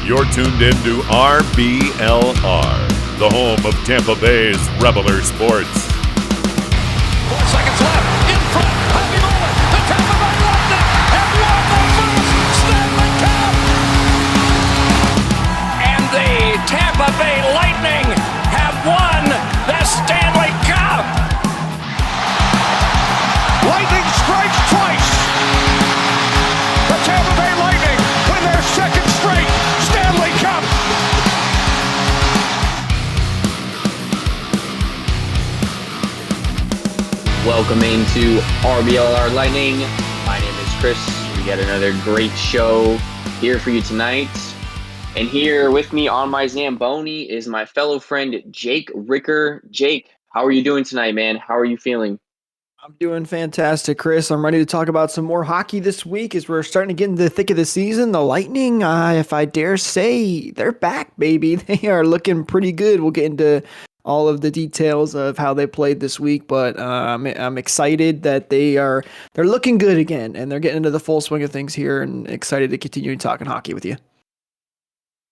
You're tuned in to RBLR, the home of Tampa Bay's Reveler Sports. 4 seconds left. In front. Happy moment. The Tampa Bay Lightning have won the first Stanley Cup. And the Tampa Bay Lightning have won the Stanley Cup. Lightning strikes twice. The Tampa Bay Lightning win their second straight Stanley Cup. Welcome into RBLR Lightning. My name is Chris. We got another great show here for you tonight. And here with me on my Zamboni is my fellow friend, Jake Ricker. Jake, how are you doing tonight, man? How are you feeling? I'm doing fantastic, Chris. I'm ready to talk about some more hockey this week as we're starting to get into the thick of the season. The Lightning, if I dare say, they're back, baby. They are looking pretty good. We'll get into all of the details of how they played this week, but I'm excited that they're looking good again, and they're getting into the full swing of things here, and excited to continue talking hockey with you.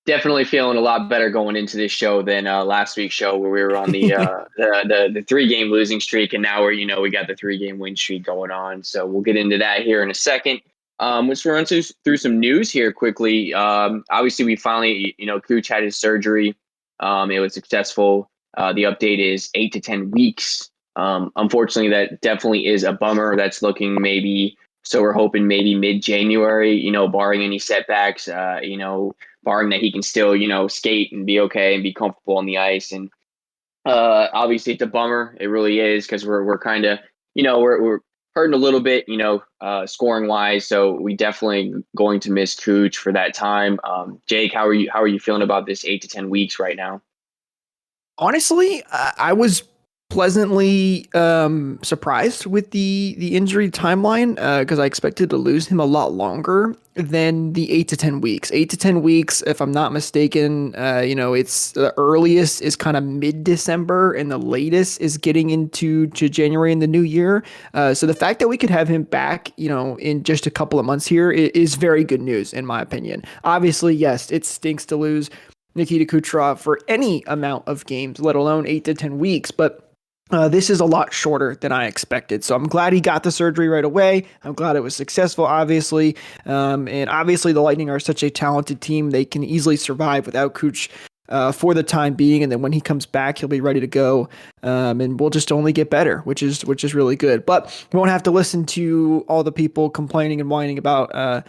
Definitely feeling a lot better going into this show than last week's show where we were on the 3-game losing streak, and now we got the 3-game win streak going on. So we'll get into that here in a second. Let's run through some news here quickly. Obviously, we finally, Cooch had his surgery. It was successful. The update is 8 to 10 weeks. Unfortunately, that definitely is a bummer. That's looking maybe, so we're hoping maybe mid-January, barring any setbacks, barring that he can still, skate and be okay and be comfortable on the ice. And obviously it's a bummer. It really is, because we're kind of, we're hurting a little bit, scoring wise. So we definitely going to miss Cooch for that time. Jake, how are you feeling about this 8 to 10 weeks right now? Honestly, I was pleasantly surprised with the injury timeline, because I expected to lose him a lot longer than the 8 to 10 weeks. 8 to 10 weeks, if I'm not mistaken, it's the earliest is kind of mid-December, and the latest is getting into January in the new year. So the fact that we could have him back, in just a couple of months here is very good news, in my opinion. Obviously, yes, it stinks to lose Nikita Kucherov for any amount of games, let alone 8 to 10 weeks. But this is a lot shorter than I expected. So I'm glad he got the surgery right away. I'm glad it was successful, obviously. And obviously the Lightning are such a talented team. They can easily survive without Kuch for the time being. And then when he comes back, he'll be ready to go. And we'll just only get better, which is really good. But we won't have to listen to all the people complaining and whining about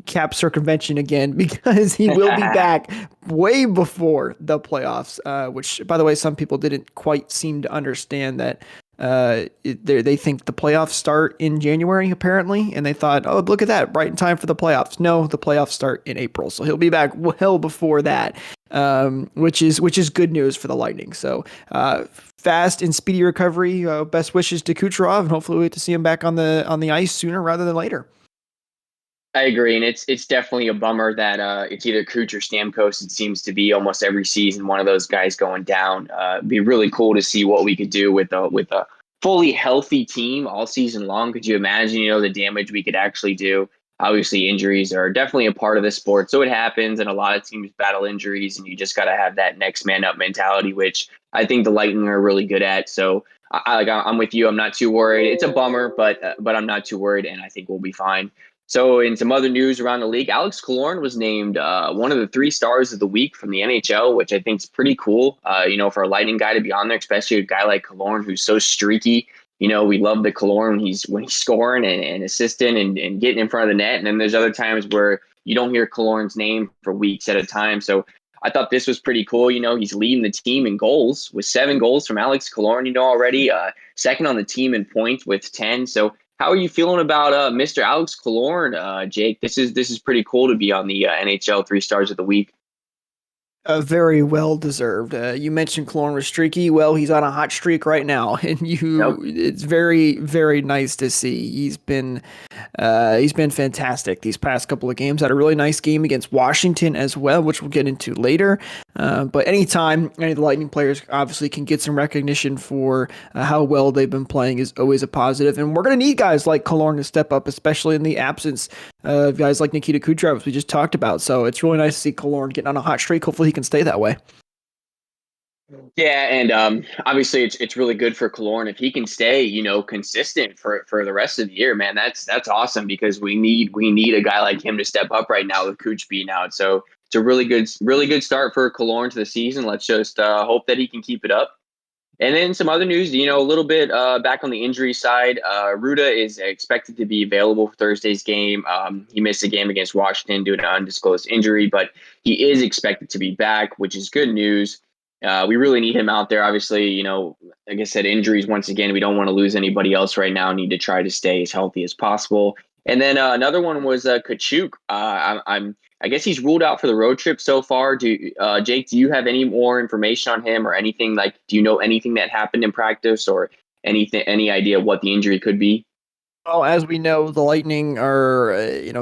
cap circumvention again, because he will be back way before the playoffs, which, by the way, some people didn't quite seem to understand that they think the playoffs start in January, apparently, and they thought, oh, look at that, right in time for the playoffs. No, the playoffs start in April, so he'll be back well before that, which is good news for the Lightning. So fast and speedy recovery. Best wishes to Kucherov, and hopefully we get to see him back on the ice sooner rather than later. I agree, and it's definitely a bummer that it's either Cooch or Stamkos. It seems to be almost every season one of those guys going down. It'd be really cool to see what we could do with a fully healthy team all season long. Could you imagine, the damage we could actually do? Obviously, injuries are definitely a part of the sport, so it happens, and a lot of teams battle injuries, and you just got to have that next man up mentality, which I think the Lightning are really good at. So I'm with you. I'm not too worried. It's a bummer, but I'm not too worried, and I think we'll be fine. So in some other news around the league, Alex Killorn was named one of the 3 stars of the week from the NHL, which I think is pretty cool, for a Lightning guy to be on there, especially a guy like Killorn who's so streaky. We love the Killorn when he's scoring and assisting and getting in front of the net. And then there's other times where you don't hear Killorn's name for weeks at a time. So I thought this was pretty cool. He's leading the team in goals with 7 goals from Alex Killorn, already. Second on the team in points with 10. So how are you feeling about Mr. Alex Killorn, Jake? This is pretty cool to be on the NHL 3 stars of the week. Very well deserved. You mentioned Killorn was streaky. Well, he's on a hot streak right now, and Nope. it's very, very nice to see. He's been fantastic these past couple of games. Had a really nice game against Washington as well, which we'll get into later. But anytime any of the Lightning players obviously can get some recognition for how well they've been playing is always a positive. And we're going to need guys like Killorn to step up, especially in the absence of guys like Nikita Kucherov, as we just talked about. So it's really nice to see Killorn getting on a hot streak. Hopefully he can stay that way. Yeah, and obviously it's really good for Killorn if he can stay, consistent for the rest of the year, man. That's awesome because we need a guy like him to step up right now with Cooch being out. So it's a really good start for Killorn to the season. Let's just hope that he can keep it up. And then some other news, a little bit back on the injury side. Ruda is expected to be available for Thursday's game. He missed a game against Washington due to an undisclosed injury, but he is expected to be back, which is good news. We really need him out there. Obviously, like I said, injuries, once again, we don't want to lose anybody else right now. Need to try to stay as healthy as possible. And then another one was Kachuk. I guess he's ruled out for the road trip so far. Jake, do you have any more information on him or anything? Like, do you know anything that happened in practice or any idea what the injury could be? Well, as we know, the Lightning are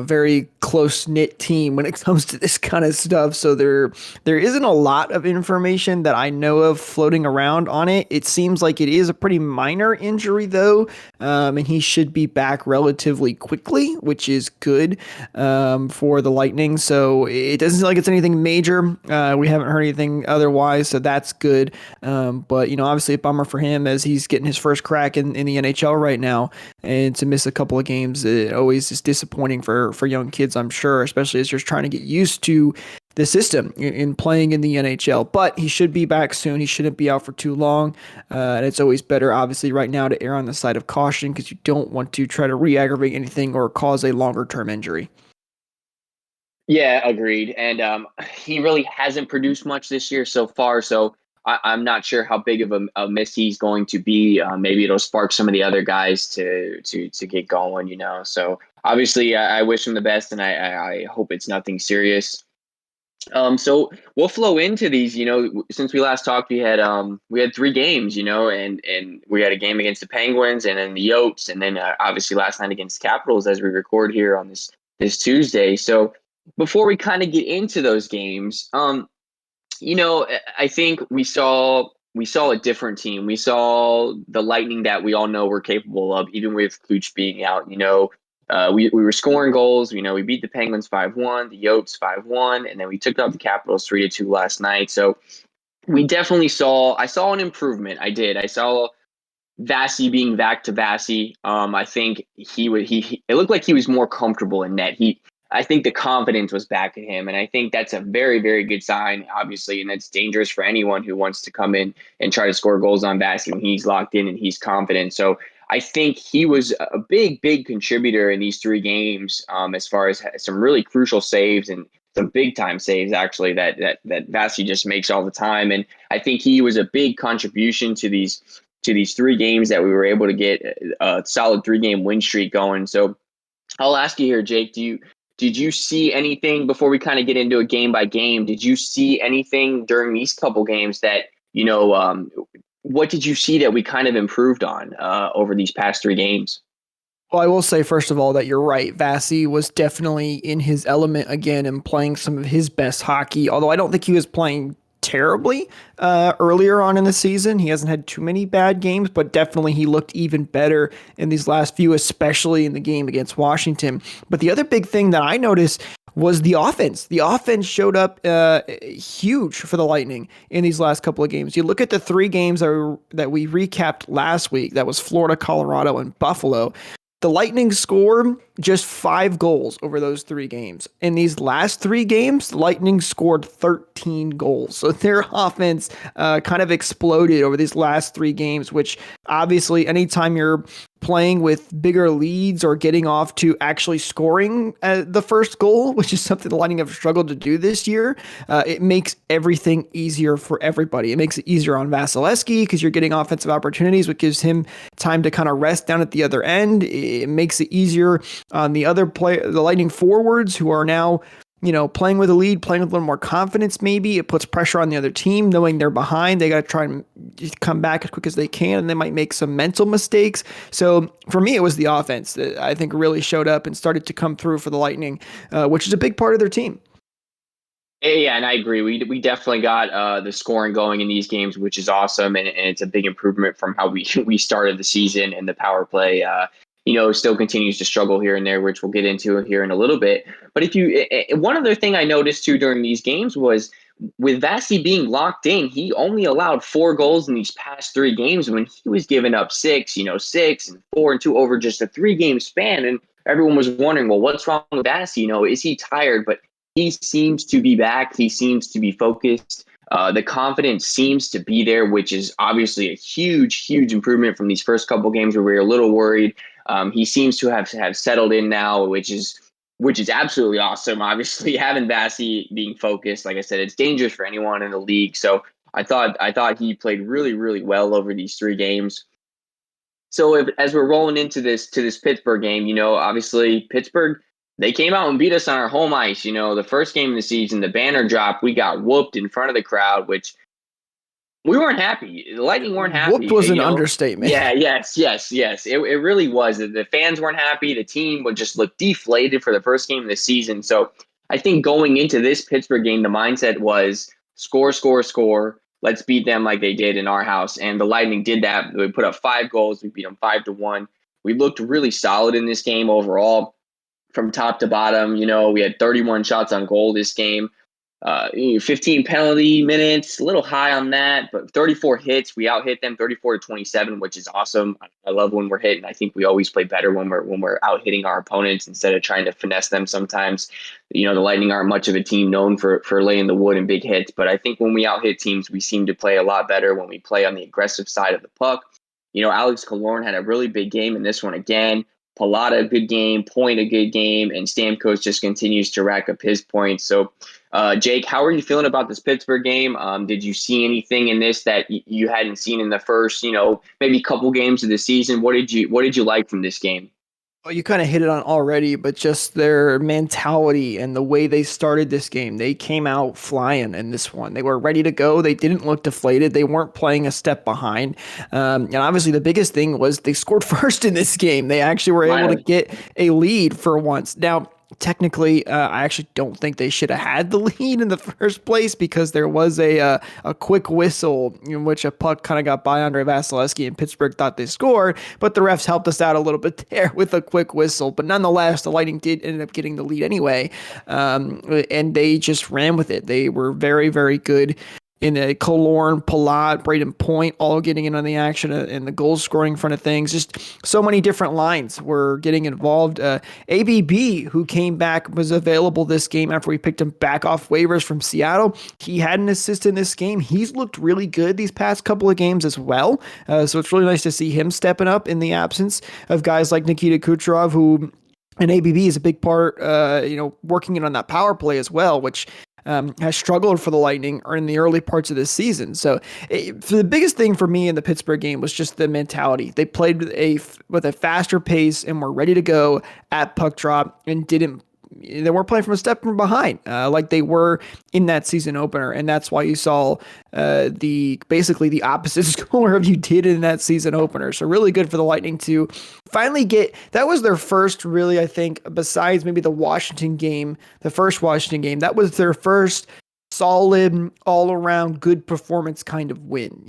very close knit team when it comes to this kind of stuff. So there isn't a lot of information that I know of floating around on it. It seems like it is a pretty minor injury though, and he should be back relatively quickly, which is good for the Lightning. So it doesn't seem like it's anything major. We haven't heard anything otherwise, so that's good. But obviously a bummer for him as he's getting his first crack in the NHL right now, and to miss a couple of games, it always is disappointing for young kids, I'm sure, especially as you're trying to get used to the system in playing in the NHL. But he should be back soon. He shouldn't be out for too long. And it's always better, obviously, right now to err on the side of caution because you don't want to try to re-aggravate anything or cause a longer-term injury. Yeah, agreed. And he really hasn't produced much this year so far. So I'm not sure how big of a miss he's going to be. Maybe it'll spark some of the other guys to get going. So obviously, I wish him the best, and I hope it's nothing serious. So we'll flow into these. Since we last talked, we had 3 games. And we had a game against the Penguins, and then the Yotes, and then obviously last night against the Capitals as we record here on this Tuesday. So before we kind of get into those games, I think we saw a different team. We saw the Lightning that we all know we're capable of, even with Cooch being out. We were scoring goals. We beat the Penguins 5-1, the Yotes 5-1, and then we took out the Capitals 3-2 last night. So we definitely I saw an improvement. I did. I saw Vasy being back to Vasy. I think it looked like he was more comfortable in net. I think the confidence was back in him, and I think that's a very, very good sign, obviously, and that's dangerous for anyone who wants to come in and try to score goals on Vasy when he's locked in and he's confident. So I think he was a big, big contributor in these 3 games, as far as some really crucial saves and some big time saves, actually, that Vasy just makes all the time. And I think he was a big contribution to these 3 games that we were able to get a solid 3-game win streak going. So I'll ask you here, Jake, did you see anything before we kind of get into a game by game? Did you see anything during these couple games that, what did you see that we kind of improved on over these past 3 games? Well, I will say, first of all, that you're right. Vasy was definitely in his element again and playing some of his best hockey, although I don't think he was playing terribly earlier on in the season. He hasn't had too many bad games, but definitely he looked even better in these last few, especially in the game against Washington. But the other big thing that I noticed was the offense. The offense showed up huge for the Lightning in these last couple of games. You look at the 3 games that we recapped last week. That was Florida, Colorado, and Buffalo. The Lightning scored just 5 goals over those 3 games. In these last 3 games, the Lightning scored 13 goals. So their offense kind of exploded over these last 3 games, which obviously anytime you're playing with bigger leads or getting off to actually scoring the first goal, which is something the Lightning have struggled to do this year, it makes everything easier for everybody. It makes it easier on Vasilevsky because you're getting offensive opportunities, which gives him time to kind of rest down at the other end. It makes it easier on the other the Lightning forwards who are now playing with a lead, playing with a little more confidence, maybe it puts pressure on the other team, knowing they're behind. They got to try and just come back as quick as they can, and they might make some mental mistakes. So for me, it was the offense that I think really showed up and started to come through for the Lightning, which is a big part of their team. Yeah, and I agree. We definitely got the scoring going in these games, which is awesome, and it's a big improvement from how we started the season. And the power play, still continues to struggle here and there, which we'll get into here in a little bit. But one other thing I noticed too during these games was with Vasy being locked in, he only allowed 4 goals in these past 3 games when he was giving up 6, 6 and 4 and 2 over just a 3-game span. And everyone was wondering, well, what's wrong with Vasy? Is he tired? But he seems to be back. He seems to be focused. The confidence seems to be there, which is obviously a huge, huge improvement from these first couple games where we were a little worried. He seems to have settled in now, which is absolutely awesome. Obviously, having Vasy being focused, like I said, it's dangerous for anyone in the league. So I thought he played really, really well over these 3 games. So as we're rolling into this Pittsburgh game, obviously Pittsburgh, they came out and beat us on our home ice. The first game of the season, the banner drop, we got whooped in front of the crowd, which we weren't happy. The Lightning weren't happy. Whooped was an understatement. Yeah, yes. It really was. The fans weren't happy. The team would just look deflated for the first game of the season. So I think going into this Pittsburgh game, the mindset was score, score, score. Let's beat them like they did in our house. And the Lightning did that. We put up 5 goals. We beat them 5-1. We looked really solid in this game overall from top to bottom. We had 31 shots on goal this game. 15 penalty minutes, a little high on that, but 34 hits. We out hit them 34-27, which is awesome. I love when we're hitting. I think we always play better when we're out hitting our opponents instead of trying to finesse them sometimes. The Lightning aren't much of a team known for laying the wood and big hits, but I think when we out hit teams, we seem to play a lot better when we play on the aggressive side of the puck. Alex Killorn had a really big game in this one again. Pallotta, good game. Point, a good game. And Stamkos just continues to rack up his points. So, Jake, how are you feeling about this Pittsburgh game? Did you see anything in this that you hadn't seen in the first, maybe couple games of the season? What did you like from this game? Well, you kind of hit it on already, but just their mentality and the way they started this game. They came out flying in this one. They were ready to go. They didn't look deflated. They weren't playing a step behind. And obviously, the biggest thing was they scored first in this game. They actually were able to get a lead for once. Now, technically, I actually don't think they should have had the lead in the first place because there was a quick whistle in which a puck kind of got by Andre Vasilevsky and Pittsburgh thought they scored, but the refs helped us out a little bit there with a quick whistle. But nonetheless, the Lightning did end up getting the lead anyway, and they just ran with it. They were very, very good in the Killorn, Palat, Braden Point, all getting in on the action and the goal scoring front of things. Just so many different lines were getting involved. ABB, who came back, was available this game after we picked him back off waivers from Seattle. He had an assist in this game. He's looked really good these past couple of games as well. So it's really nice to see him stepping up in the absence of guys like Nikita Kucherov, who and ABB is a big part, working in on that power play as well, which has struggled for the Lightning or in the early parts of this season. So the biggest thing for me in the Pittsburgh game was just the mentality. They played with a faster pace and were ready to go at puck drop and they weren't playing from a step from behind like they were in that season opener. And that's why you saw basically the opposite score of you did in that season opener. So really good for the Lightning to finally that was their first really, I think, besides maybe the first Washington game, that was their first solid all around good performance kind of win.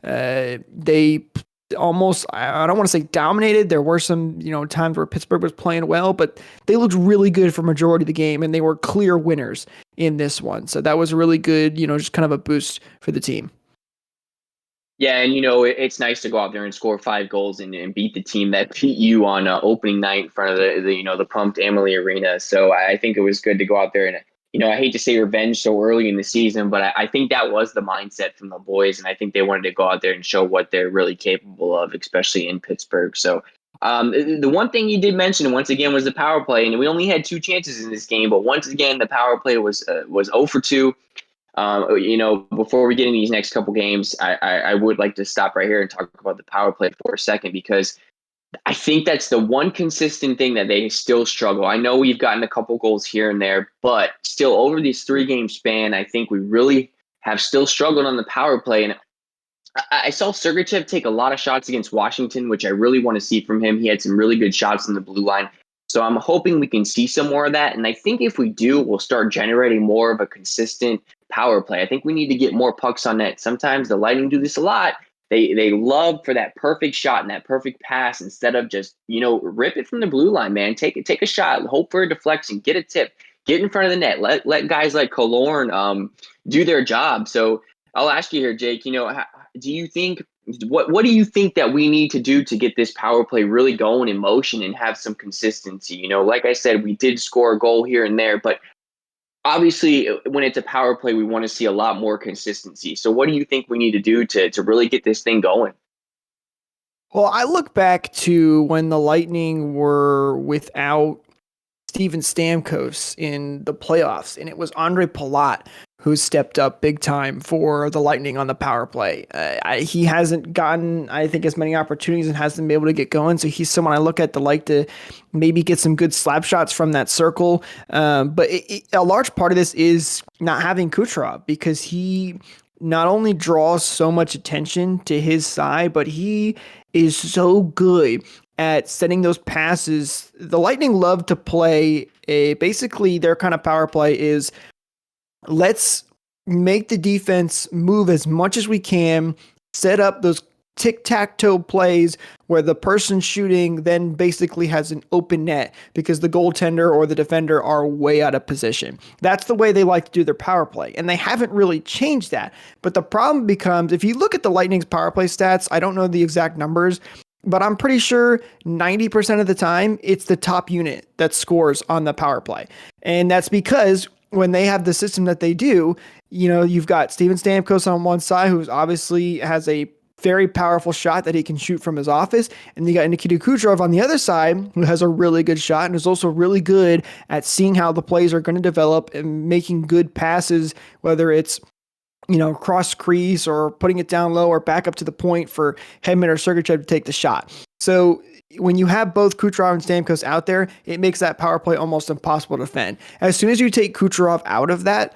They almost, I don't want to say dominated. There were some, times where Pittsburgh was playing well, but they looked really good for majority of the game and they were clear winners in this one. So that was really good, just kind of a boost for the team. Yeah, and it's nice to go out there and score 5 goals and beat the team that beat you on opening night in front of the pumped Amalie Arena. So I think it was good to go out there and I hate to say revenge so early in the season, but I think that was the mindset from the boys, and I think they wanted to go out there and show what they're really capable of, especially in Pittsburgh. So the one thing you did mention once again was the power play, and we only had 2 chances in this game, but once again the power play was 0 for 2. Before we get into these next couple games, I would like to stop right here and talk about the power play for a second, because I think that's the one consistent thing that they still struggle. I know we've gotten a couple goals here and there, but still over this 3-game span, I think we really have still struggled on the power play. And I saw Sergachev take a lot of shots against Washington, which I really want to see from him. He had some really good shots in the blue line. So I'm hoping we can see some more of that. And I think if we do, we'll start generating more of a consistent power play. I think we need to get more pucks on net. Sometimes the Lightning do this a lot. They love for that perfect shot and that perfect pass instead of just, rip it from the blue line, man. Take a shot, hope for a deflection, get a tip, get in front of the net. Let guys like Killorn do their job. So I'll ask you here, Jake, do you think what do you think that we need to do to get this power play really going in motion and have some consistency? Like I said, we did score a goal here and there, but obviously when it's a power play, we want to see a lot more consistency. So what do you think we need to do to really get this thing going? Well, I look back to when the Lightning were without Steven Stamkos in the playoffs, and it was Andre Palat who stepped up big time for the Lightning on the power play. He hasn't gotten, I think, as many opportunities and hasn't been able to get going. So he's someone I look at to like to maybe get some good slap shots from that circle. But a large part of this is not having Kucherov, because he not only draws so much attention to his side, but he is so good at setting those passes. The Lightning love to play basically their kind of power play is, let's make the defense move as much as we can, set up those tic-tac-toe plays where the person shooting then basically has an open net because the goaltender or the defender are way out of position. That's the way they like to do their power play, and they haven't really changed that. But the problem becomes, if you look at the Lightning's power play stats, I don't know the exact numbers, but I'm pretty sure 90% of the time it's the top unit that scores on the power play. And that's because when they have the system that they do, you've got Steven Stamkos on one side, who obviously has a very powerful shot that he can shoot from his office. And you got Nikita Kucherov on the other side, who has a really good shot and is also really good at seeing how the plays are going to develop and making good passes, whether it's cross crease or putting it down low or back up to the point for Hedman or Sergachev to take the shot. So when you have both Kucherov and Stamkos out there, it makes that power play almost impossible to defend. As soon as you take Kucherov out of that,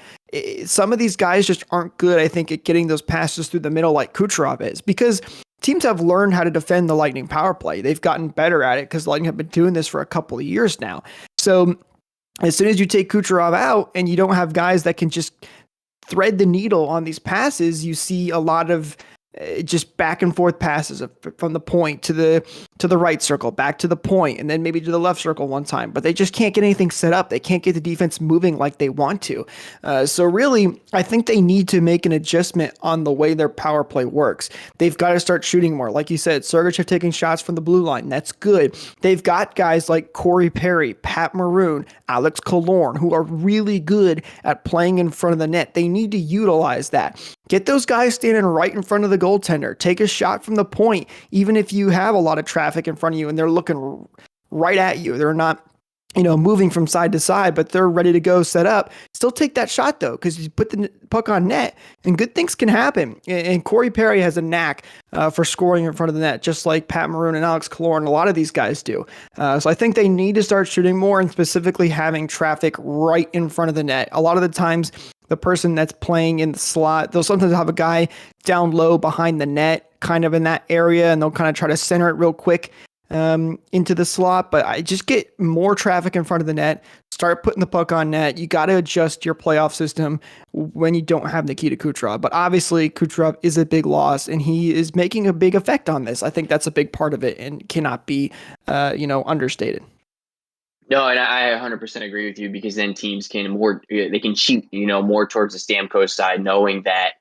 some of these guys just aren't good, I think, at getting those passes through the middle like Kucherov is, because teams have learned how to defend the Lightning power play. They've gotten better at it because the Lightning have been doing this for a couple of years now. So as soon as you take Kucherov out and you don't have guys that can just thread the needle on these passes, you see a lot of just back and forth passes from the point to the right circle, back to the point, and then maybe to the left circle one time. But they just can't get anything set up. They can't get the defense moving like they want to. So really, I think they need to make an adjustment on the way their power play works. They've got to start shooting more. Like you said, Sergachev taking shots from the blue line. That's good. They've got guys like Corey Perry, Pat Maroon, Alex Killorn, who are really good at playing in front of the net. They need to utilize that. Get those guys standing right in front of the goaltender. Take a shot from the point, even if you have a lot of traffic in front of you and they're looking right at you. They're not, moving from side to side, but they're ready to go set up. Still take that shot, though, because you put the puck on net and good things can happen. And Corey Perry has a knack for scoring in front of the net, just like Pat Maroon and Alex Killorn. A lot of these guys do. So I think they need to start shooting more and specifically having traffic right in front of the net. A lot of the times, the person that's playing in the slot, they'll sometimes have a guy down low behind the net, kind of in that area, and they'll kind of try to center it real quick into the slot. But I just get more traffic in front of the net, start putting the puck on net. You got to adjust your playoff system when you don't have Nikita Kucherov. But obviously, Kucherov is a big loss, and he is making a big effect on this. I think that's a big part of it and cannot be, understated. No, and I 100% agree with you, because then teams can cheat, more towards the Stamkos side, knowing that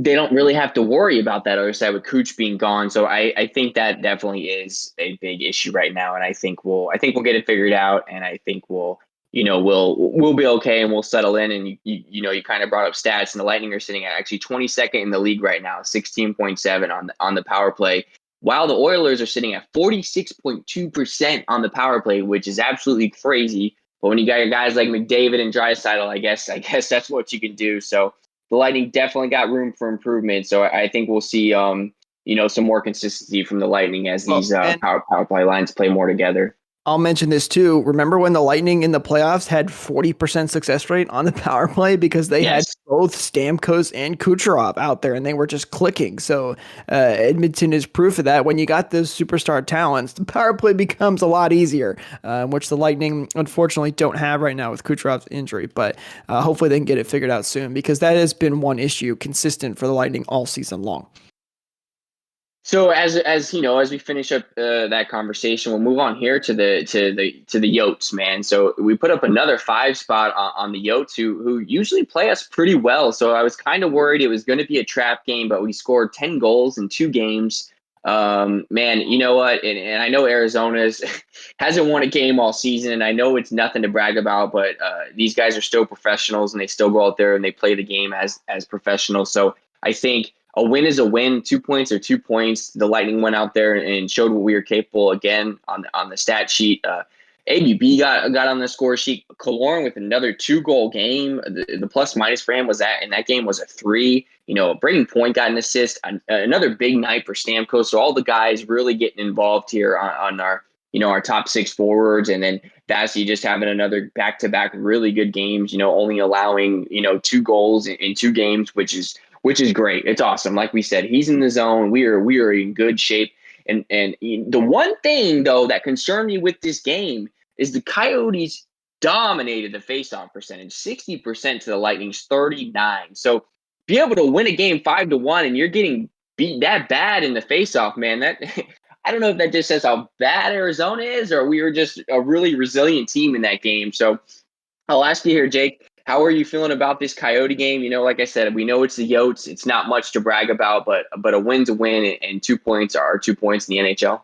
they don't really have to worry about that other side with Cooch being gone. So I think that definitely is a big issue right now, and I think we'll get it figured out, and I think we'll be okay, and we'll settle in. And you kind of brought up stats, and the Lightning are sitting at actually 22nd in the league right now, 16.7 on the power play, while the Oilers are sitting at 46.2% on the power play, which is absolutely crazy. But when you got your guys like McDavid and Draisaitl, I guess that's what you can do. So the Lightning definitely got room for improvement. So I think we'll see, some more consistency from the Lightning as Well, these and power play lines play more together. I'll mention this too. Remember when the Lightning in the playoffs had 40% success rate on the power play because they had Yes. both Stamkos and Kucherov out there and they were just clicking. So Edmonton is proof of that. When you got those superstar talents, the power play becomes a lot easier, which the Lightning unfortunately don't have right now with Kucherov's injury. But hopefully they can get it figured out soon because that has been one issue consistent for the Lightning all season long. So as we finish up that conversation, we'll move on here to the Yotes, man. So we put up another 5 spot on the Yotes, who usually play us pretty well. So I was kind of worried it was going to be a trap game, but we scored 10 goals in 2 games. Man, you know what? And I know Arizona's hasn't won a game all season. I know it's nothing to brag about, but these guys are still professionals and they still go out there and they play the game as professionals. So I think a win is a win. 2 points are 2 points. The Lightning went out there and showed what we were capable again on the stat sheet. ABB got on the score sheet. Killorn with another 2-goal game. The plus minus for him was that in that game was a 3. Braden Point got an assist. Another big night for Stamkos. So all the guys really getting involved here on our our top 6 forwards, and then Vasy just having another back-to-back really good games. Only allowing 2 goals in 2 games, which is great. It's awesome. Like we said, he's in the zone. We are in good shape. And the one thing though that concerned me with this game is the Coyotes dominated the faceoff percentage, 60% to the Lightning's 39. So be able to win a game 5-1 and you're getting beat that bad in the faceoff, man. That I don't know if that just says how bad Arizona is, or we were just a really resilient team in that game. So I'll ask you here, Jake. How are you feeling about this Coyote game? Like I said, we know it's the Yotes. It's not much to brag about, but a win's a win, and 2 points are 2 points in the NHL.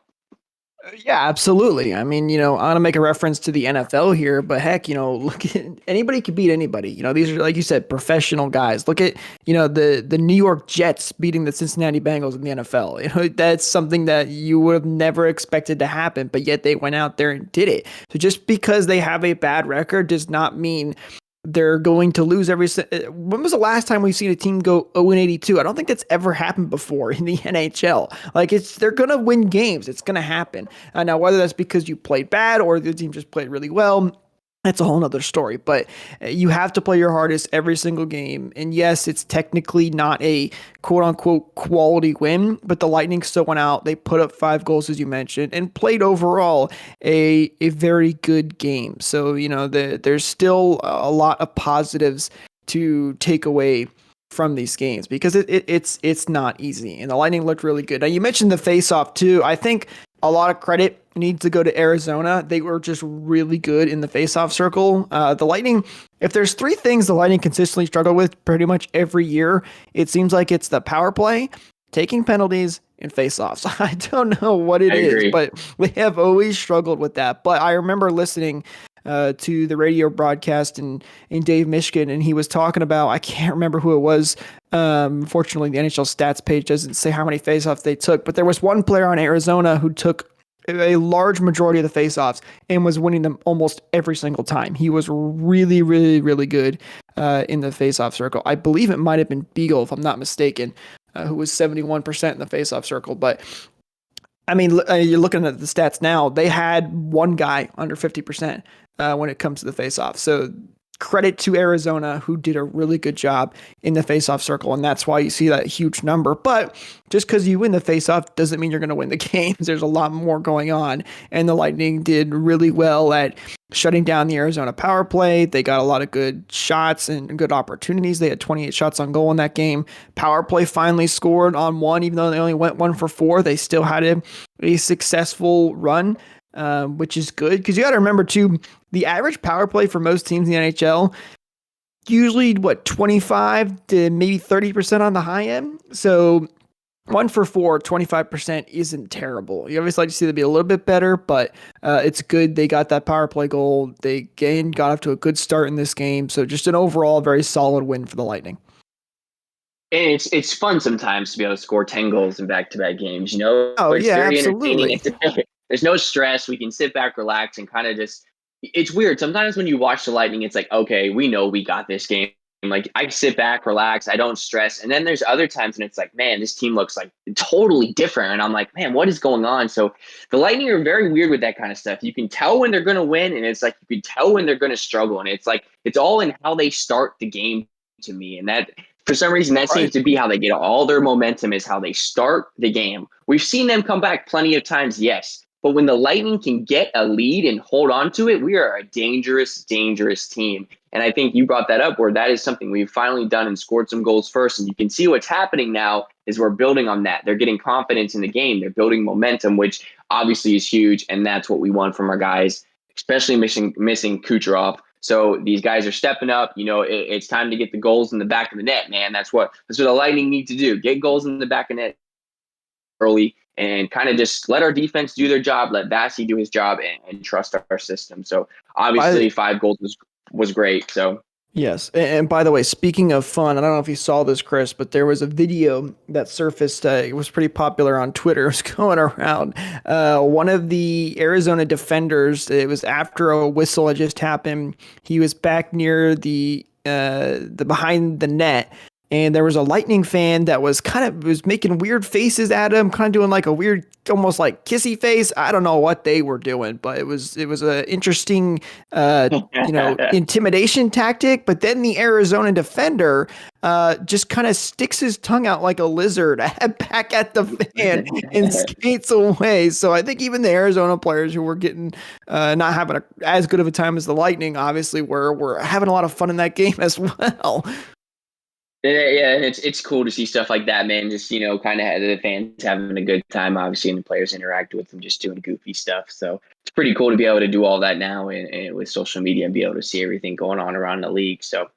Yeah, absolutely. I mean, I want to make a reference to the NFL here, but heck, look at anybody could beat anybody. These are, like you said, professional guys. Look at, the New York Jets beating the Cincinnati Bengals in the NFL. That's something that you would have never expected to happen, but yet they went out there and did it. So just because they have a bad record does not mean they're going to lose every. When was the last time we've seen a team go 0-82? I don't think that's ever happened before in the NHL. Like they're gonna win games. It's gonna happen. Now, whether that's because you played bad or the team just played really well, that's a whole nother story, but you have to play your hardest every single game. And yes, it's technically not a quote unquote quality win, but the Lightning still went out. They put up 5 goals, as you mentioned, and played overall a very good game. So, there's still a lot of positives to take away from these games because it's not easy. And the Lightning looked really good. Now, you mentioned the face-off too. I think a lot of credit needs to go to Arizona. They were just really good in the faceoff circle. The Lightning, if there's 3 things the Lightning consistently struggle with pretty much every year, it seems like it's the power play, taking penalties, and faceoffs. I don't know what it is, but we have always struggled with that. But I remember listening to the radio broadcast in Dave Michigan, and he was talking about, I can't remember who it was. Fortunately, the NHL stats page doesn't say how many faceoffs they took, but there was one player on Arizona who took a large majority of the faceoffs and was winning them almost every single time. He was really, really, really good in the faceoff circle. I believe it might have been Beagle, if I'm not mistaken, who was 71% in the faceoff circle. But I mean, you're looking at the stats now. They had one guy under 50% when it comes to the faceoff. So credit to Arizona, who did a really good job in the faceoff circle, and that's why you see that huge number. But just because you win the faceoff doesn't mean you're going to win the games. There's a lot more going on, and the Lightning did really well at shutting down the Arizona power play. They got a lot of good shots and good opportunities. They had 28 shots on goal in that game. Power play finally scored on 1, even though they only went 1 for 4. They still had a successful run, which is good because you got to remember too, the average power play for most teams in the NHL, usually 25 to maybe 30% on the high end. So 1 for 4, 25% isn't terrible. You always like to see them be a little bit better, but it's good. They got that power play goal. They again got off to a good start in this game. So just an overall very solid win for the Lightning. And it's fun sometimes to be able to score 10 goals in back-to-back games. Oh, It's yeah, very absolutely. entertaining. There's no stress. We can sit back, relax, and kind of just. It's weird. Sometimes when you watch the Lightning, it's like, okay, we know we got this game. Like I sit back, relax, I don't stress. And then there's other times and it's like, man, this team looks like totally different. And I'm like, man, what is going on? So the Lightning are very weird with that kind of stuff. You can tell when they're going to win, and it's like you can tell when they're going to struggle. And it's like it's all in how they start the game to me. And that for some reason that seems to be how they get all their momentum is how they start the game. We've seen them come back plenty of times, yes. But when the Lightning can get a lead and hold on to it, we are a dangerous, dangerous team. And I think you brought that up where that is something we've finally done and scored some goals first. And you can see what's happening now is we're building on that. They're getting confidence in the game. They're building momentum, which obviously is huge. And that's what we want from our guys, especially missing Kucherov. So these guys are stepping up. It's time to get the goals in the back of the net, man. That's what the Lightning need to do. Get goals in the back of the net early and kind of just let our defense do their job, let Vasy do his job, and trust our system. So obviously 5 goals was great. So yes. And by the way, speaking of fun, I don't know if you saw this, Chris, but there was a video that surfaced. It was pretty popular on Twitter. It was going around. One of the Arizona defenders, it was after a whistle had just happened. He was back near the behind the net. And there was a Lightning fan that was making weird faces at him, kind of doing like a weird, almost like kissy face. I don't know what they were doing, but it was an interesting, intimidation tactic. But then the Arizona defender just kind of sticks his tongue out like a lizard back at the fan and skates away. So I think even the Arizona players who were getting not having as good of a time as the Lightning, obviously, were having a lot of fun in that game as well. Yeah, and it's cool to see stuff like that, man. Just kind of the fans having a good time, obviously, and the players interact with them, just doing goofy stuff. So it's pretty cool to be able to do all that now, and with social media, and be able to see everything going on around the league. So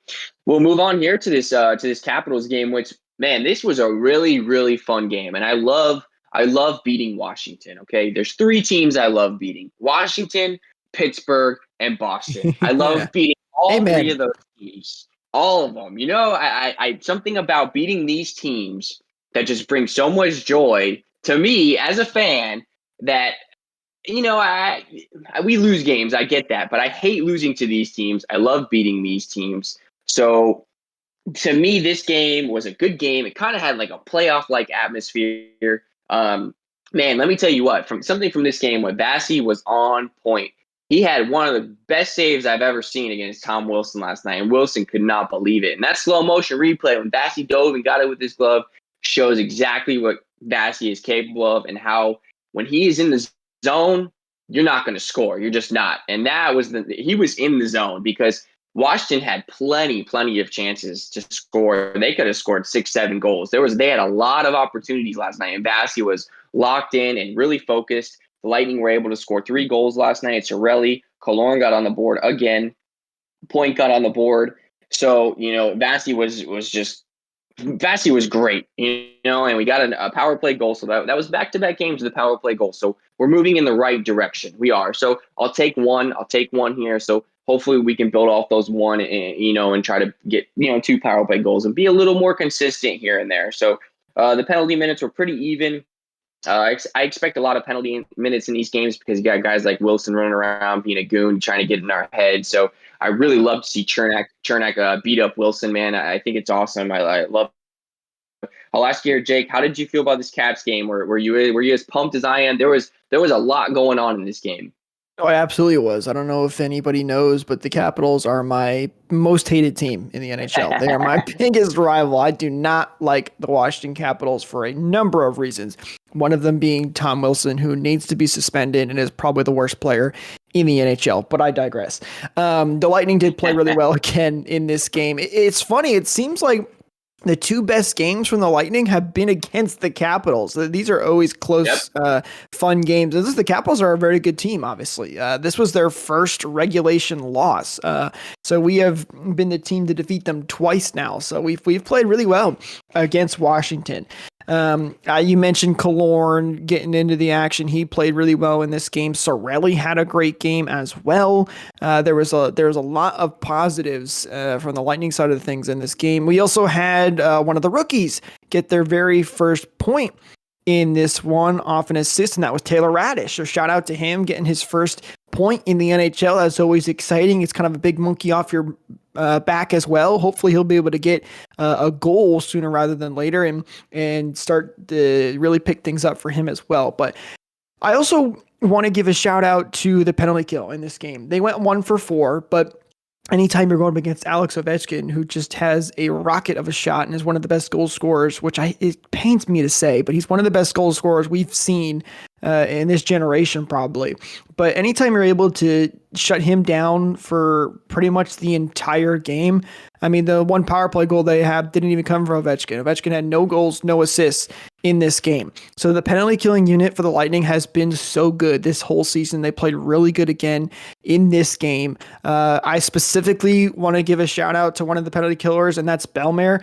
we'll move on here to this Capitals game, which, man, this was a really, really fun game, and I love beating Washington. Okay, there's 3 teams I love beating: Washington, Pittsburgh, and Boston. I love beating all 3 of those teams. All of them. I something about beating these teams that just brings so much joy to me as a fan that, we lose games. I get that, but I hate losing to these teams. I love beating these teams. So to me, this game was a good game. It kind of had like a playoff-like atmosphere. Man, let me tell you what, from this game, when Vasy was on point. He had one of the best saves I've ever seen against Tom Wilson last night, and Wilson could not believe it. And that slow motion replay when Vasy dove and got it with his glove shows exactly what Vasy is capable of, and how when he is in the zone, you're not going to score. You're just not. And he was in the zone because Washington had plenty of chances to score. They could have scored 6-7 goals. They had a lot of opportunities last night, and Vasy was locked in and really focused. The Lightning were able to score 3 goals last night. Cirelli, Killorn got on the board again. Point got on the board. So, Vasy was great, and we got a power play goal. So that was back-to-back games of the power play goal. So we're moving in the right direction. We are. So I'll take one here. So hopefully we can build off those one and try to get, 2 power play goals and be a little more consistent here and there. So the penalty minutes were pretty even. I expect a lot of penalty minutes in these games because you got guys like Wilson running around being a goon, trying to get in our head. So I really love to see Chernak beat up Wilson, man. I think it's awesome. I love it. I'll ask you, Jake, how did you feel about this Caps game? Were you as pumped as I am? There was a lot going on in this game. Oh, I absolutely was. I don't know if anybody knows, but the Capitals are my most hated team in the NHL. They are my biggest rival. I do not like the Washington Capitals for a number of reasons. One of them being Tom Wilson, who needs to be suspended and is probably the worst player in the NHL, but I digress. The Lightning did play really well again in this game. It's funny. It seems like the 2 best games from the Lightning have been against the Capitals. These are always close, fun games. The Capitals are a very good team, obviously. This was their first regulation loss. So we have been the team to defeat them twice now. So we've played really well against Washington. You mentioned Killorn getting into the action. He played really well in this game. Cirelli had a great game as well. There was a lot of positives from the Lightning side of things in this game. We also had one of the rookies get their very first point in this one off an assist, and that was Taylor Radish. So shout out to him getting his first point in the NHL. That's always exciting. It's kind of a big monkey off your back as well. Hopefully he'll be able to get a goal sooner rather than later and start to really pick things up for him as well. But I also want to give a shout out to the penalty kill in this game. They went 1 for 4, but anytime you're going up against Alex Ovechkin, who just has a rocket of a shot and is one of the best goal scorers, which it pains me to say, but he's one of the best goal scorers we've seen in this generation probably. But anytime you're able to shut him down for pretty much the entire game, I mean, the one power play goal they had didn't even come from Ovechkin. Ovechkin had no goals, no assists in this game. So the penalty killing unit for the Lightning has been so good this whole season. They played really good again in this game. I specifically want to give a shout out to one of the penalty killers, and that's Bellemare.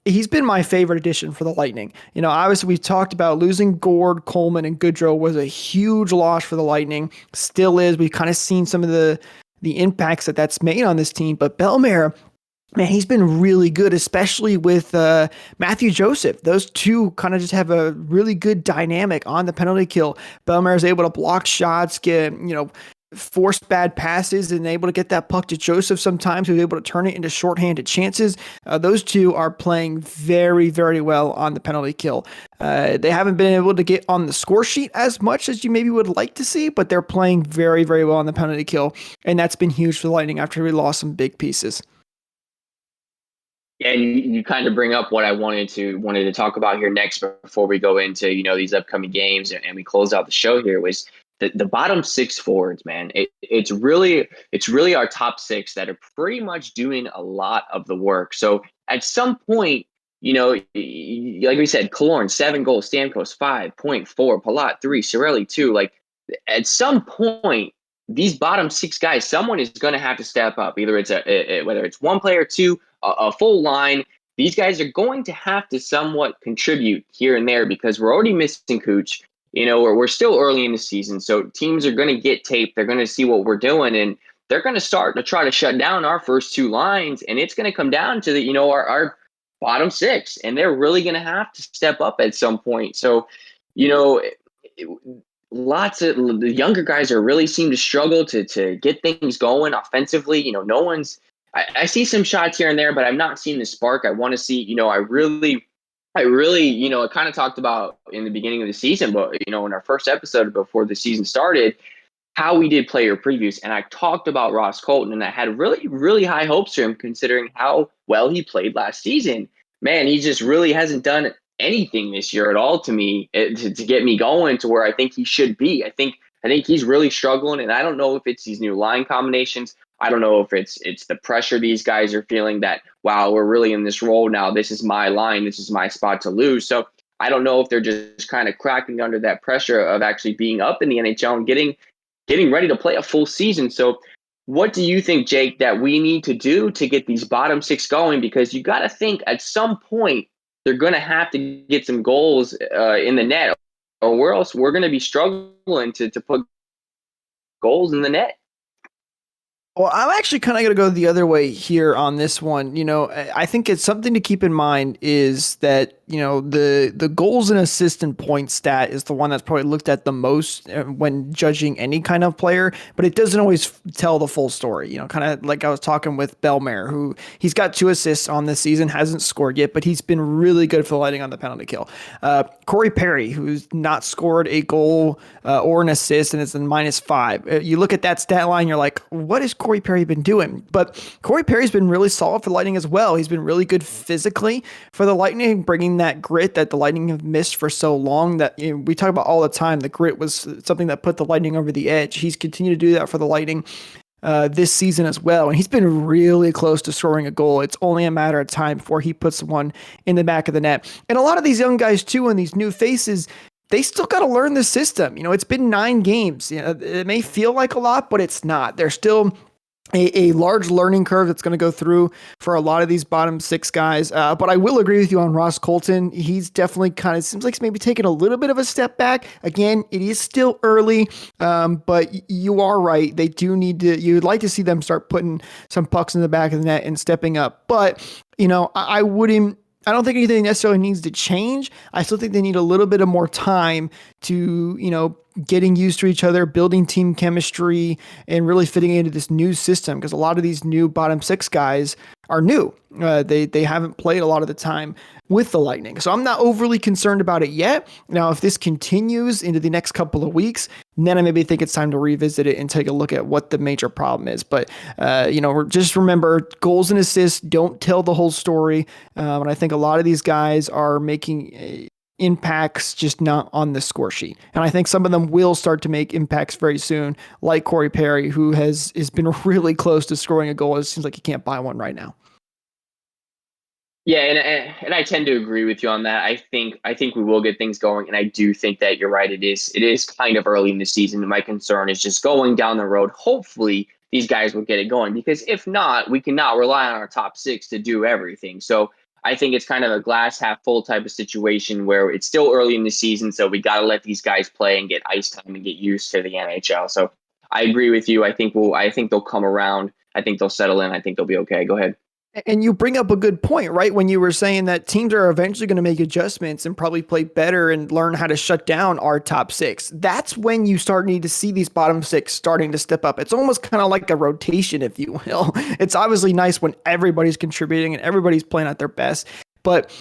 He's been my favorite addition for the Lightning. You know, obviously we've talked about losing Gord, Coleman, and Goodrow was a huge loss for the Lightning. Still is. We've kind of seen some of the impacts that's made on this team. But Bellemare, man, he's been really good, especially with Matthew Joseph. Those two kind of just have a really good dynamic on the penalty kill. Bellemare is able to block shots, force bad passes, and able to get that puck to Joseph sometimes, who's able to turn it into shorthanded chances. Those two are playing very, very well on the penalty kill. They haven't been able to get on the score sheet as much as you maybe would like to see, but they're playing very, very well on the penalty kill, and that's been huge for the Lightning after we lost some big pieces. And you kind of bring up what I wanted to talk about here next before we go into these upcoming games and we close out the show here was the bottom 6 forwards, man. It's really our top 6 that are pretty much doing a lot of the work. So at some point, like we said, Killorn 7 goals, Stamkos 5.4, Palat 3, Cirelli 2. Like at some point, these bottom 6 guys, someone is going to have to step up. Either it's whether it's one player, two, a full line. These guys are going to have to somewhat contribute here and there because we're already missing Cooch. We're still early in the season, so teams are going to get tape. They're going to see what we're doing, and they're going to start to try to shut down our first 2 lines. And it's going to come down to our bottom 6, and they're really going to have to step up at some point. So, lots of the younger guys really seem to struggle to get things going offensively. No one's. I see some shots here and there, but I'm not seeing the spark I want to see. I really, I kind of talked about in the beginning of the season, but, in our first episode before the season started, how we did player previews. And I talked about Ross Colton, and I had really, really high hopes for him considering how well he played last season. Man, he just really hasn't done anything this year at all to me to get me going to where I think he should be. I think he's really struggling, and I don't know if it's these new line combinations. I don't know if it's the pressure these guys are feeling that, wow, we're really in this role now. This is my line. This is my spot to lose. So I don't know if they're just kind of cracking under that pressure of actually being up in the NHL and getting ready to play a full season. So what do you think, Jake, that we need to do to get these bottom 6 going? Because you got to think at some point they're going to have to get some goals in the net, or else we're going to be struggling to put goals in the net. Well, I'm actually kind of going to go the other way here on this one. I think it's something to keep in mind is that, the goals and assist and point stat is the one that's probably looked at the most when judging any kind of player, but it doesn't always tell the full story. Kind of like I was talking with Bellemare, who he's got 2 assists on this season, hasn't scored yet, but he's been really good for the Lightning on the penalty kill. Corey Perry, who's not scored a goal or an assist, and it's in -5. You look at that stat line, you're like, what has Corey Perry been doing? But Corey Perry's been really solid for the Lightning as well. He's been really good physically for the Lightning, bringing that grit that the Lightning have missed for so long that we talk about all the time. The grit was something that put the Lightning over the edge. He's continued to do that for the Lightning this season as well. And he's been really close to scoring a goal. It's only a matter of time before he puts one in the back of the net. And a lot of these young guys too, and these new faces, they still got to learn the system. It's been 9 games. It may feel like a lot, but it's not. They're still a large learning curve that's going to go through for a lot of these bottom 6 guys. But I will agree with you on Ross Colton. He's definitely kind of seems like he's maybe taking a little bit of a step back. Again, it is still early, but you are right. They do need to, you'd like to see them start putting some pucks in the back of the net and stepping up. But, I wouldn't I don't think anything necessarily needs to change. I still think they need a little bit of more time to, getting used to each other, building team chemistry, and really fitting into this new system. Because a lot of these new bottom six guys are new. They haven't played a lot of the time with the Lightning. So I'm not overly concerned about it yet. Now, if this continues into the next couple of weeks, then I maybe think it's time to revisit it and take a look at what the major problem is. But, just remember, goals and assists don't tell the whole story. And I think a lot of these guys are making impacts just not on the score sheet. And I think some of them will start to make impacts very soon, like Corey Perry, who has been really close to scoring a goal. It seems like he can't buy one right now. Yeah, and I tend to agree with you on that. I think we will get things going, and I do think that you're right. It is kind of early in the season. My concern is just going down the road. Hopefully, these guys will get it going, because if not, we cannot rely on our top six to do everything. So I think it's kind of a glass half full type of situation where it's still early in the season, so we got to let these guys play and get ice time and get used to the NHL. So I agree with you. I think they'll come around. I think they'll settle in. I think they'll be okay. Go ahead. And you bring up a good point, right? When you were saying that teams are eventually going to make adjustments and probably play better and learn how to shut down our top six. That's when you start needing to see these bottom six starting to step up. It's almost kind of like a rotation, if you will. It's obviously nice when everybody's contributing and everybody's playing at their best. But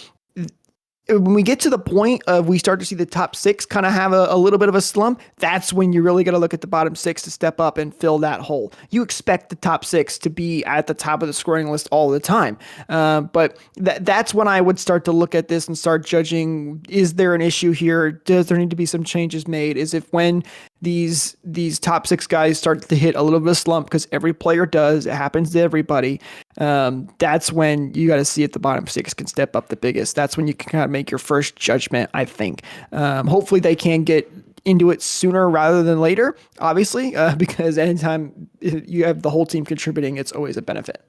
when we get to the point of we start to see the top six kind of have a little bit of a slump, that's when you really got to look at the bottom six to step up and fill that hole. You expect the top six to be at the top of the scoring list all the time. But that's when I would start to look at this and start judging, is there an issue here? Does there need to be some changes made? Is if when these top six guys start to hit a little bit of slump, because every player does, it happens to everybody. That's when you got to see if the bottom six can step up the biggest. That's when you can kind of make your first judgment, I think. Hopefully they can get into it sooner rather than later, obviously, because anytime you have the whole team contributing, it's always a benefit.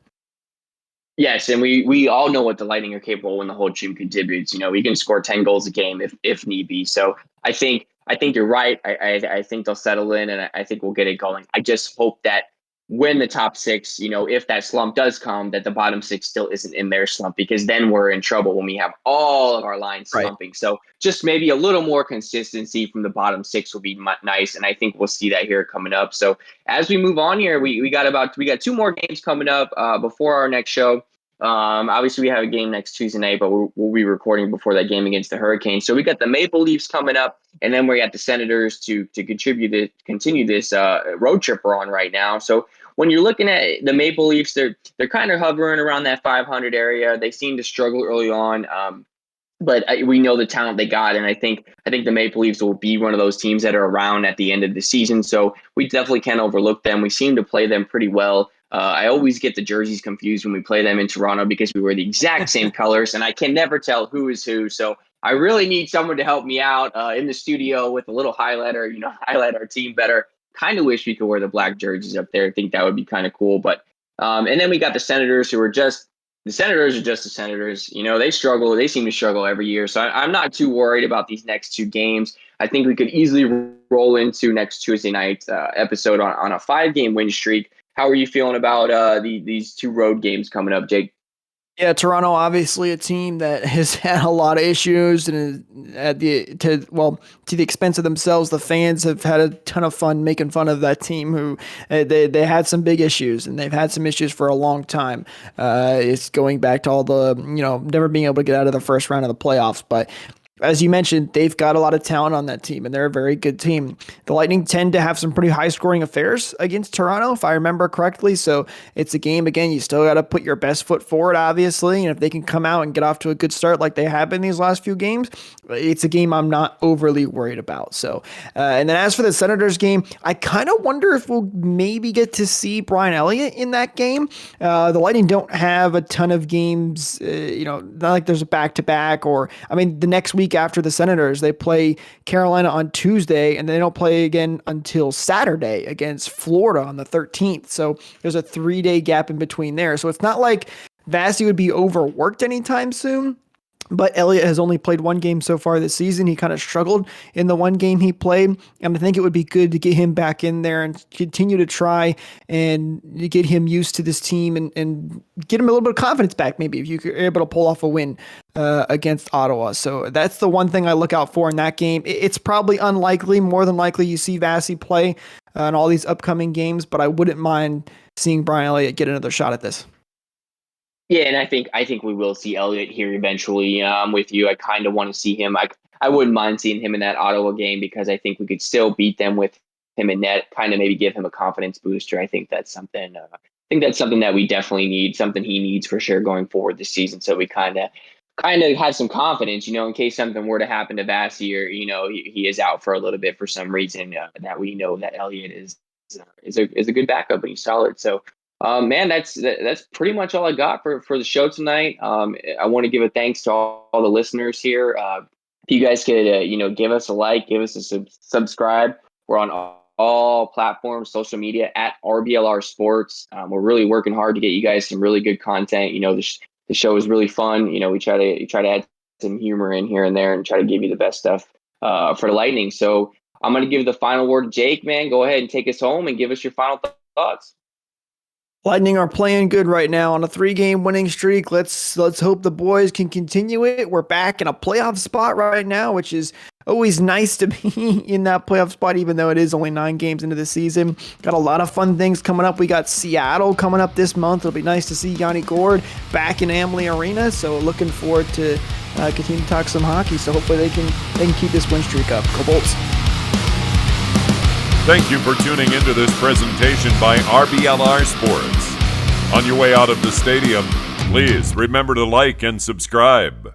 Yes, and we all know what the Lightning are capable when the whole team contributes. We can score 10 goals a game if need be. So I think you're right. I think they'll settle in, and I think we'll get it going. I just hope that when the top six, if that slump does come, that the bottom six still isn't in their slump, because then we're in trouble when we have all of our lines slumping. Right. So just maybe a little more consistency from the bottom six will be nice, and I think we'll see that here coming up. So as we move on here, we got two more games coming up before our next show. Obviously, we have a game next Tuesday night, but we'll be recording before that game against the Hurricanes. So we got the Maple Leafs coming up, and then we got the Senators to continue this road trip we're on right now. So when you're looking at the Maple Leafs, they're kind of hovering around that 500 area. They seem to struggle early on, but we know the talent they got, and I think the Maple Leafs will be one of those teams that are around at the end of the season. So we definitely can't overlook them. We seem to play them pretty well. I always get the jerseys confused when we play them in Toronto, because we wear the exact same colors, and I can never tell who is who. So I really need someone to help me out in the studio with a little highlighter, highlight our team better. Kind of wish we could wear the black jerseys up there. I think that would be kind of cool. But and then we got the Senators, who are just the Senators. The Senators. They struggle. They seem to struggle every year. So I'm not too worried about these next two games. I think we could easily roll into next Tuesday night's episode on a 5-game win streak. How are you feeling about these two road games coming up, Jake? Yeah, Toronto, obviously a team that has had a lot of issues, and to the expense of themselves. The fans have had a ton of fun making fun of that team, who they had some big issues, and they've had some issues for a long time. It's going back to all the never being able to get out of the first round of the playoffs, but as you mentioned, they've got a lot of talent on that team, and they're a very good team. The Lightning tend to have some pretty high-scoring affairs against Toronto, if I remember correctly. So it's a game, again, you still got to put your best foot forward, obviously. And if they can come out and get off to a good start like they have been these last few games, it's a game I'm not overly worried about. So, and then as for the Senators game, I kind of wonder if we'll maybe get to see Brian Elliott in that game. The Lightning don't have a ton of games, not like there's a back-to-back, or, the next week after the Senators, they play Carolina on Tuesday, and they don't play again until Saturday against Florida on the 13th. So there's a 3-day gap in between there. So it's not like Vasy would be overworked anytime soon. But Elliott has only played one game so far this season. He kind of struggled in the one game he played. And I think it would be good to get him back in there and continue to try and get him used to this team and get him a little bit of confidence back, maybe, if you're able to pull off a win against Ottawa. So that's the one thing I look out for in that game. It's probably unlikely, more than likely, you see Vasy play in all these upcoming games, but I wouldn't mind seeing Brian Elliott get another shot at this. Yeah, and I think we will see Elliott here eventually. I'm with you. I kind of want to see him. I wouldn't mind seeing him in that Ottawa game because I think we could still beat them with him in net. Kind of maybe give him a confidence booster. I think that's something. I think that's something that we definitely need. Something he needs for sure going forward this season. So we kind of have some confidence, in case something were to happen to Vasy or he is out for a little bit for some reason. That we know that Elliott is a good backup and he's solid. So. Man, that's pretty much all I got for the show tonight. I want to give a thanks to all the listeners here. If you guys could, give us a like, give us a subscribe. We're on all platforms, social media at RBLR Sports. We're really working hard to get you guys some really good content. The show is really fun. We try to add some humor in here and there and try to give you the best stuff for the Lightning. So I'm going to give the final word to Jake, man. Go ahead and take us home and give us your final thoughts. Lightning are playing good right now on a 3-game winning streak. Let's hope the boys can continue it. We're back in a playoff spot right now, which is always nice to be in that playoff spot, even though it is only 9 games into the season. Got a lot of fun things coming up. We got Seattle coming up this month. It'll be nice to see Yanni Gourde back in Amalie Arena. So looking forward to continue to talk some hockey. So hopefully they can keep this win streak up. Go Bolts. Thank you for tuning into this presentation by RBLR Sports. On your way out of the stadium, please remember to like and subscribe.